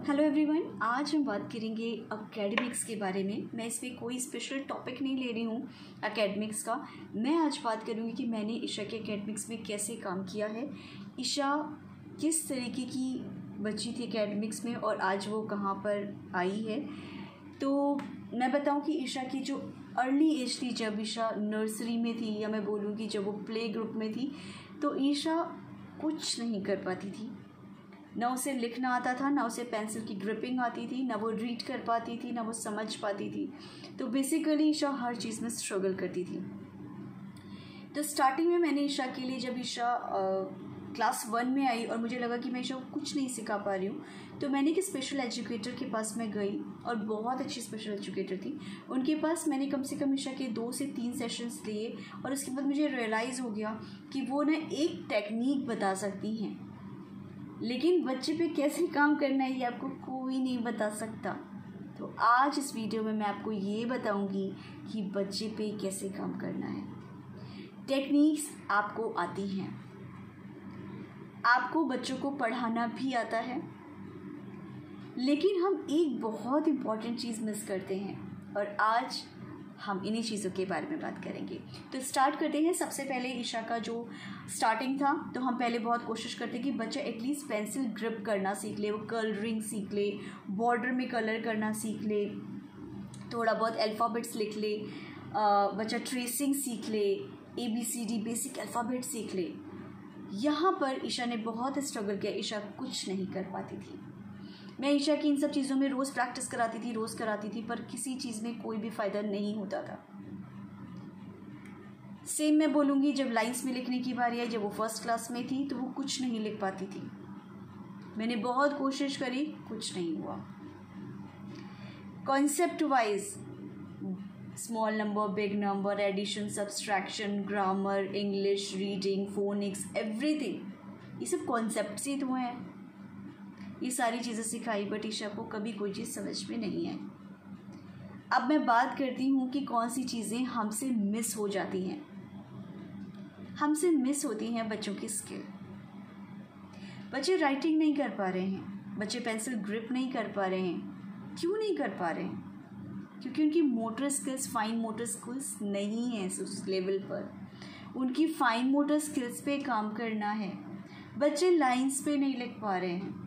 Hello everyone, आज हम बात करेंगे एकेडमिक्स के बारे में। मैं इसमें कोई स्पेशल टॉपिक नहीं ले रही हूँ एकेडमिक्स का। मैं आज बात करूँगी कि मैंने ईशा के एकेडमिक्स में कैसे काम किया है, ईशा किस तरीके की बच्ची थी एकेडमिक्स में और आज वो कहाँ पर आई है। तो मैं बताऊँ कि ईशा की जो अर्ली एज थी, जब ईशा नर्सरी में थी या मैं बोलूँ कि जब वो प्ले ग्रुप में थी, तो ईशा कुछ नहीं कर पाती थी। ना उसे लिखना आता था, ना उसे पेंसिल की ग्रिपिंग आती थी, ना वो रीड कर पाती थी, ना वो समझ पाती थी। तो बेसिकली ईशा हर चीज़ में स्ट्रगल करती थी। तो स्टार्टिंग में मैंने ईशा के लिए, जब ईशा क्लास 1 में आई और मुझे लगा कि मैं ईशा को कुछ नहीं सिखा पा रही हूँ, तो मैंने एक स्पेशल एजुकेटर के पास मैं गई और बहुत अच्छी स्पेशल एजुकेटर थी। उनके पास मैंने कम से कम ईशा के 2 से 3 सेशंस लिए और उसके बाद मुझे रियलाइज़ हो गया कि वो ना एक टेक्निक बता सकती हैं, लेकिन बच्चे पे कैसे काम करना है ये आपको कोई नहीं बता सकता। तो आज इस वीडियो में मैं आपको ये बताऊंगी कि बच्चे पे कैसे काम करना है। टेक्निक्स आपको आती हैं, आपको बच्चों को पढ़ाना भी आता है, लेकिन हम एक बहुत इम्पॉर्टेंट चीज़ मिस करते हैं और आज हम इन्हीं चीज़ों के बारे में बात करेंगे। तो स्टार्ट करते हैं। सबसे पहले ईशा का जो स्टार्टिंग था, तो हम पहले बहुत कोशिश करते कि बच्चा एटलीस्ट पेंसिल ग्रिप करना सीख ले, वो कलरिंग सीख ले, बॉर्डर में कलर करना सीख ले, थोड़ा बहुत अल्फ़ाबेट्स लिख ले, बच्चा ट्रेसिंग सीख ले, ABCD बेसिक अल्फ़ाबेट सीख ले। यहाँ पर ईशा ने बहुत स्ट्रगल किया। ईशा कुछ नहीं कर पाती थी। मैं ईशा की इन सब चीज़ों में रोज़ प्रैक्टिस कराती थी, पर किसी चीज़ में कोई भी फ़ायदा नहीं होता था। सेम मैं बोलूँगी, जब लाइंस में लिखने की बारी आई, जब वो फर्स्ट क्लास में थी, तो वो कुछ नहीं लिख पाती थी। मैंने बहुत कोशिश करी, कुछ नहीं हुआ। Concept wise small number, big number, addition, subtraction, grammar, English, reading, phonics, everything, ये सब कॉन्सेप्ट्स ही तो हैं। ये सारी चीज़ें सिखाई, बट ईशा को कभी कोई चीज़ समझ में नहीं आई। अब मैं बात करती हूँ कि कौन सी चीज़ें हमसे मिस हो जाती हैं। हमसे मिस होती हैं बच्चों की स्किल। बच्चे राइटिंग नहीं कर पा रहे हैं, बच्चे पेंसिल ग्रिप नहीं कर पा रहे हैं। क्यों नहीं कर पा रहे हैं? क्योंकि उनकी motor skills, fine motor skills नहीं है उस लेवल पर। उनकी फाइन मोटर स्किल्स पे काम करना है। बच्चे लाइंस पे नहीं लिख पा रहे हैं।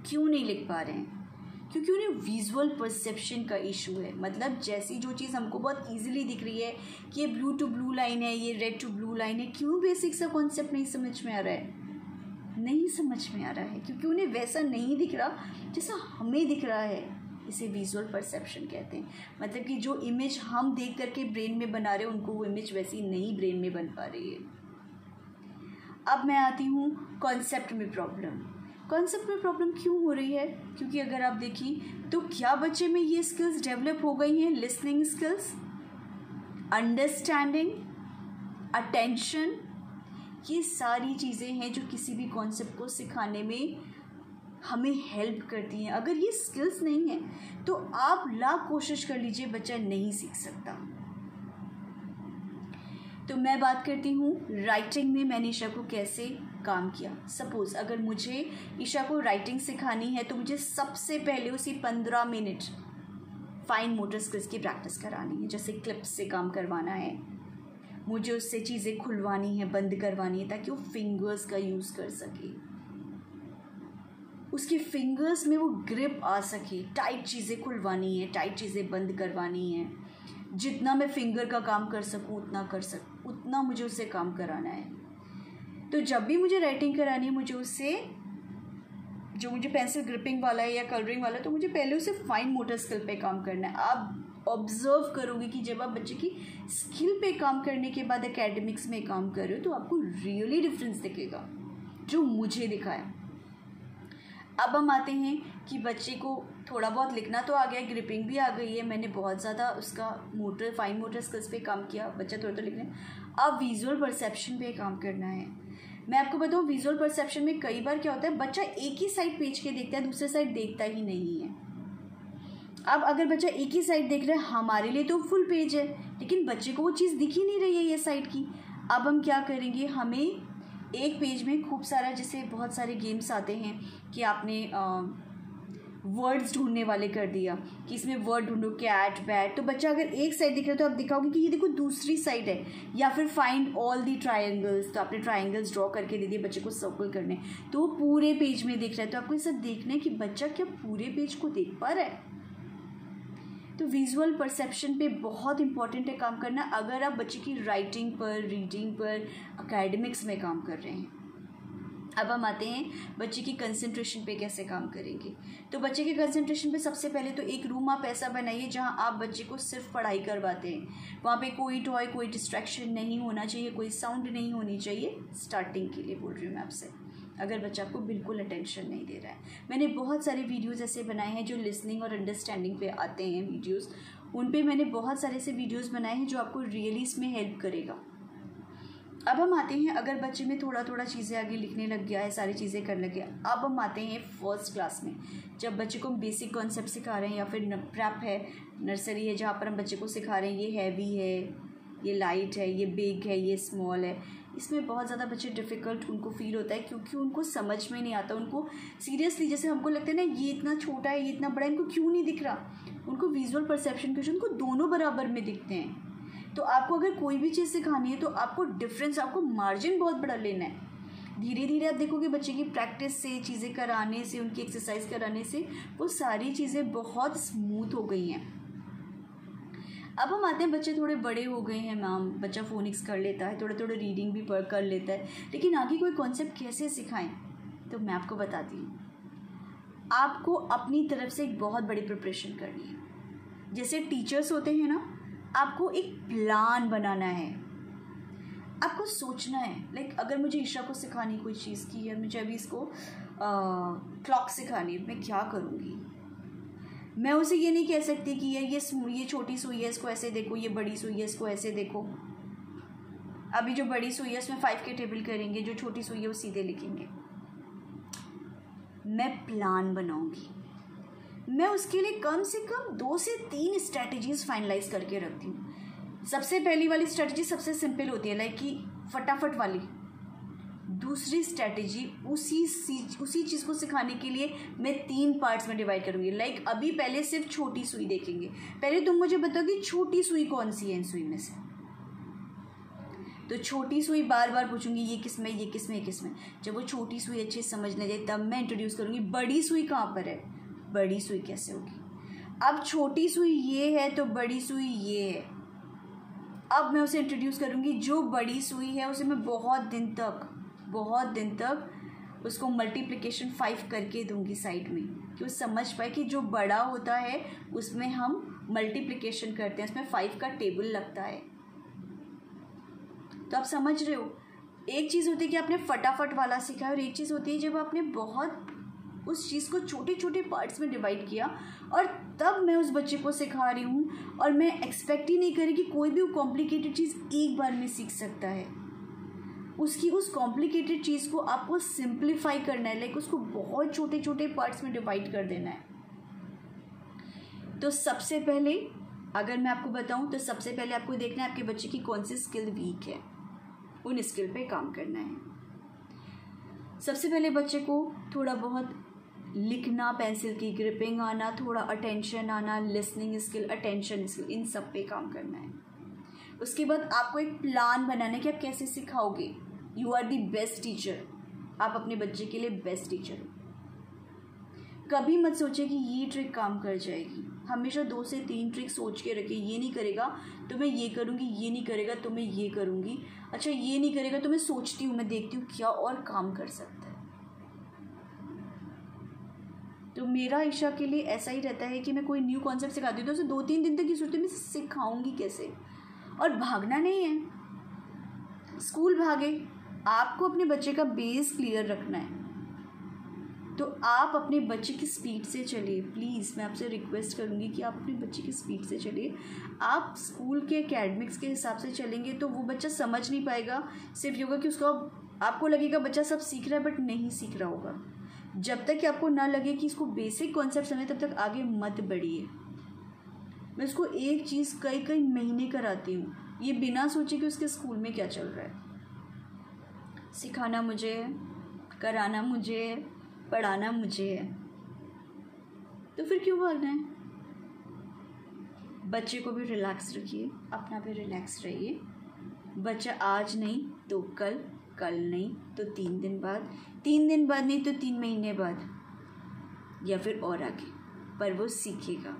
क्यों नहीं लिख पा रहे हैं? क्योंकि उन्हें विजुअल परसेप्शन का इशू है। मतलब जैसी जो चीज़ हमको बहुत इजीली दिख रही है कि ये ब्लू टू ब्लू लाइन है, ये रेड टू ब्लू लाइन है, क्यों बेसिक सा कॉन्सेप्ट नहीं समझ में आ रहा है? नहीं समझ में आ रहा है क्योंकि उन्हें वैसा नहीं दिख रहा जैसा हमें दिख रहा है। इसे विजुअल परसेप्शन कहते हैं। मतलब कि जो इमेज हम देख करके ब्रेन में बना रहे हैं, उनको वो इमेज वैसी नहीं ब्रेन में बन पा रही है। अब मैं आती हूँ कॉन्सेप्ट में प्रॉब्लम। कॉन्सेप्ट में प्रॉब्लम क्यों हो रही है? क्योंकि अगर आप देखिए तो क्या बच्चे में ये स्किल्स डेवलप हो गई हैं? लिसनिंग स्किल्स, अंडरस्टैंडिंग, अटेंशन, ये सारी चीज़ें हैं जो किसी भी कॉन्सेप्ट को सिखाने में हमें हेल्प करती हैं। अगर ये स्किल्स नहीं हैं तो आप लाख कोशिश कर लीजिए, बच्चा नहीं सीख सकता। तो मैं बात करती हूँ राइटिंग में मैंने ईशा को कैसे काम किया। सपोज़ अगर मुझे ईशा को राइटिंग सिखानी है तो मुझे सबसे पहले उसी 15 मिनट फाइन मोटर स्किल्स की प्रैक्टिस करानी है। जैसे क्लिप्स से काम करवाना है, मुझे उससे चीज़ें खुलवानी है, बंद करवानी है, ताकि वो फिंगर्स का यूज़ कर सके, उसके फिंगर्स में वो ग्रिप आ सके। टाइट चीज़ें खुलवानी है, टाइट चीज़ें बंद करवानी है। जितना मैं फिंगर का काम कर सकूँ उतना मुझे उससे काम कराना है। तो जब भी मुझे राइटिंग करानी है, मुझे उससे, जो मुझे पेंसिल ग्रिपिंग वाला है या कलरिंग वाला है, तो मुझे पहले उससे फाइन मोटर स्किल पे काम करना है। आप ऑब्जर्व करोगे कि जब आप बच्चे की स्किल पे काम करने के बाद एकेडमिक्स में काम कर रहे हो, तो आपको रियली डिफरेंस दिखेगा, जो मुझे दिखा है। अब हम आते हैं कि बच्चे को थोड़ा बहुत लिखना तो आ गया, ग्रिपिंग भी आ गई है, मैंने बहुत ज़्यादा उसका फाइन मोटर स्किल्स पे काम किया, बच्चा थोड़ा तो लिखने। अब विजुअल परसेप्शन पे काम करना है। मैं आपको बताऊँ, विजुअल परसेप्शन में कई बार क्या होता है, बच्चा एक ही साइड पेज के देखता है, दूसरे साइड देखता ही नहीं है। अब अगर बच्चा एक ही साइड देख रहा है, हमारे लिए तो फुल पेज है, लेकिन बच्चे को वो चीज़ दिख ही नहीं रही है ये साइड की। अब हम क्या करेंगे, हमें एक पेज में खूब सारा, जैसे बहुत सारे गेम्स आते हैं कि आपने वर्ड्स ढूंढने वाले कर दिया कि इसमें वर्ड ढूंढो, कैट, बैट। तो बच्चा अगर एक साइड दिख रहा है तो आप दिखाओगे कि ये देखो दूसरी साइड है। या फिर फाइंड ऑल दी ट्रायंगल्स, तो आपने ट्रायंगल्स ड्रॉ करके दे दिए बच्चे को सर्कल करने, तो वो पूरे पेज में दिख रहा है। तो आपको ये सब देखना है कि बच्चा क्या पूरे पेज को देख पा रहा है। तो विजुअल परसेप्शन पे बहुत इंपॉर्टेंट है काम करना अगर आप बच्चे की राइटिंग पर, रीडिंग पर, एकेडमिक्स में काम कर रहे हैं। अब हम आते हैं बच्चे की कंसंट्रेशन पे कैसे काम करेंगे। तो बच्चे के कंसंट्रेशन पे सबसे पहले तो एक रूम आप ऐसा बनाइए जहां आप बच्चे को सिर्फ पढ़ाई करवाते हैं। वहाँ पे कोई टॉय, कोई डिस्ट्रैक्शन नहीं होना चाहिए, कोई साउंड नहीं होनी चाहिए। स्टार्टिंग के लिए बोल रही हूँ मैं आपसे, अगर बच्चा आपको बिल्कुल अटेंशन नहीं दे रहा है। मैंने बहुत सारे वीडियोस ऐसे बनाए हैं जो लिसनिंग और अंडरस्टैंडिंग पे आते हैं वीडियोस, उन पे मैंने बहुत सारे ऐसे वीडियोस बनाए हैं जो आपको रियली इसमें हेल्प करेगा। अब हम आते हैं, अगर बच्चे में थोड़ा थोड़ा चीज़ें आगे लिखने लग गया है, सारी चीज़ें करने लग गया, अब हम आते हैं फर्स्ट क्लास में, जब बच्चे को हम बेसिक कॉन्सेप्ट सिखा रहे हैं या फिर प्रेप है, नर्सरी है, जहाँ पर हम बच्चे को सिखा रहे हैं ये हैवी है, ये लाइट है, ये बिग है, ये स्मॉल है। इसमें बहुत ज़्यादा बच्चे डिफ़िकल्ट उनको फील होता है क्योंकि उनको समझ में नहीं आता। उनको सीरियसली जैसे हमको लगता है ना ये इतना छोटा है, ये इतना बड़ा है, इनको क्यों नहीं दिख रहा। उनको विजुअल परसेप्शन के उनको दोनों बराबर में दिखते हैं। तो आपको अगर कोई भी चीज़ सिखानी है तो आपको डिफरेंस, आपको मार्जिन बहुत बड़ा लेना है। धीरे धीरे आप देखोगे बच्चे की प्रैक्टिस से, चीज़ें कराने से, उनकी एक्सरसाइज कराने से वो सारी चीज़ें बहुत स्मूथ हो गई हैं। अब हम आते हैं, बच्चे थोड़े बड़े हो गए हैं मैम, बच्चा फोनिक्स कर लेता है, थोड़े थोड़े रीडिंग भी पढ़ कर लेता है, लेकिन आगे कोई कॉन्सेप्ट कैसे सिखाएं, तो मैं आपको बताती हूँ। आपको अपनी तरफ से एक बहुत बड़ी प्रिपरेशन करनी है। जैसे टीचर्स होते हैं ना, आपको एक प्लान बनाना है, आपको सोचना है। लाइक अगर मुझे ईशा को सिखानी कोई चीज़ की है, मुझे अभी इसको क्लॉक सिखानी है, मैं क्या करूँगी। मैं उसे ये नहीं कह सकती कि ये छोटी सुई है, इसको ऐसे देखो, ये बड़ी सुई है, इसको ऐसे देखो। अभी जो बड़ी सुई है उसमें 5 के टेबल करेंगे, जो छोटी सुई है वो सीधे लिखेंगे। मैं प्लान बनाऊंगी, मैं उसके लिए कम से कम 2 से 3 स्ट्रैटेजीज फाइनलाइज करके रखती हूँ। सबसे पहली वाली स्ट्रैटेजी सबसे सिंपल होती है, लाइक कि फटाफट वाली। दूसरी स्ट्रैटेजी उसी चीज़ को सिखाने के लिए मैं 3 पार्ट्स में डिवाइड करूँगी। लाइक अभी पहले सिर्फ छोटी सुई देखेंगे, पहले तुम मुझे बताओ कि छोटी सुई कौन सी है इन सुई में से। तो छोटी सुई बार बार पूछूंगी, ये किस में, ये किस में, ये किस में। जब वो छोटी सुई अच्छे से समझने जाए तब मैं इंट्रोड्यूस करूँगी बड़ी सुई कहाँ पर है, बड़ी सुई कैसे होगी। अब छोटी सुई ये है तो बड़ी सुई ये है। अब मैं उसे इंट्रोड्यूस करूँगी, जो बड़ी सुई है उसे मैं बहुत दिन तक उसको मल्टीप्लिकेशन 5 करके दूंगी साइड में, कि वो समझ पाए कि जो बड़ा होता है उसमें हम मल्टीप्लिकेशन करते हैं, उसमें 5 का टेबल लगता है। तो आप समझ रहे हो, एक चीज़ होती है कि आपने फटाफट वाला सीखा और एक चीज़ होती है जब आपने बहुत उस चीज़ को छोटे छोटे पार्ट्स में डिवाइड किया और तब मैं उस बच्चे को सिखा रही हूँ। और मैं एक्सपेक्ट ही नहीं करी कि कोई भी वो कॉम्प्लिकेटेड चीज़ एक बार में सीख सकता है। उसकी उस कॉम्प्लिकेटेड चीज़ को आपको सिंप्लीफाई करना है, लाइक उसको बहुत छोटे छोटे पार्ट्स में डिवाइड कर देना है। तो सबसे पहले अगर मैं आपको बताऊं तो सबसे पहले आपको देखना है आपके बच्चे की कौन सी स्किल वीक है, उन स्किल पे काम करना है। सबसे पहले बच्चे को थोड़ा बहुत लिखना, पेंसिल की ग्रिपिंग आना, थोड़ा अटेंशन आना, लिसनिंग स्किल, अटेंशन स्किल, इन सब पे काम करना है। उसके बाद आपको एक प्लान बनाना है कि आप कैसे सिखाओगे। You are the best teacher, आप अपने बच्चे के लिए बेस्ट टीचर हो। कभी मत सोचे कि ये ट्रिक काम कर जाएगी, हमेशा 2 से 3 ट्रिक सोच के रखिए। ये नहीं करेगा तो मैं ये करूँगी, ये नहीं करेगा तो मैं ये करूँगी, अच्छा ये नहीं करेगा तो मैं सोचती हूँ, मैं देखती हूँ क्या और काम कर सकता है। तो मेरा ईशा के लिए ऐसा ही रहता है कि मैं कोई न्यू कॉन्सेप्ट सिखाती हूँ तो उसे 2-3 दिन तक ये सोचती हूँ मैं सिखाऊंगी कैसे। और भागना नहीं है, स्कूल भागे, आपको अपने बच्चे का बेस क्लियर रखना है। तो आप अपने बच्चे की स्पीड से चलिए, प्लीज़ मैं आपसे रिक्वेस्ट करूँगी कि आप अपने बच्चे की स्पीड से चलिए। आप स्कूल के एकेडमिक्स के हिसाब से चलेंगे तो वो बच्चा समझ नहीं पाएगा, सिर्फ ये होगा कि उसका, आपको लगेगा बच्चा सब सीख रहा है बट नहीं सीख रहा होगा। जब तक कि आपको ना लगे कि इसको बेसिक कॉन्सेप्ट समझे तब तक आगे मत बढ़िए। मैं उसको एक चीज़ कई महीने कराती हूँ, ये बिना सोचे कि उसके स्कूल में क्या चल रहा है। सिखाना मुझे है, कराना मुझे है, पढ़ाना मुझे है। तो फिर क्यों भागना है? बच्चे को भी रिलैक्स रखिए, अपना भी रिलैक्स रहिए। बच्चा आज नहीं तो कल, कल नहीं तो 3 दिन बाद, 3 दिन बाद नहीं तो 3 महीने बाद, या फिर और आगे, पर वो सीखेगा।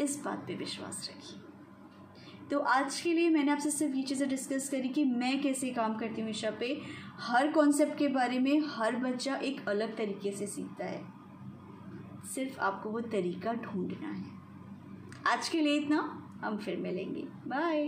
इस बात पे विश्वास रखिए। तो आज के लिए मैंने आपसे सिर्फ ये चीज़ें डिस्कस करी कि मैं कैसे काम करती हूँ ईशा पे। हर कॉन्सेप्ट के बारे में हर बच्चा एक अलग तरीके से सीखता है, सिर्फ आपको वो तरीका ढूंढना है। आज के लिए इतना, हम फिर मिलेंगे। बाय।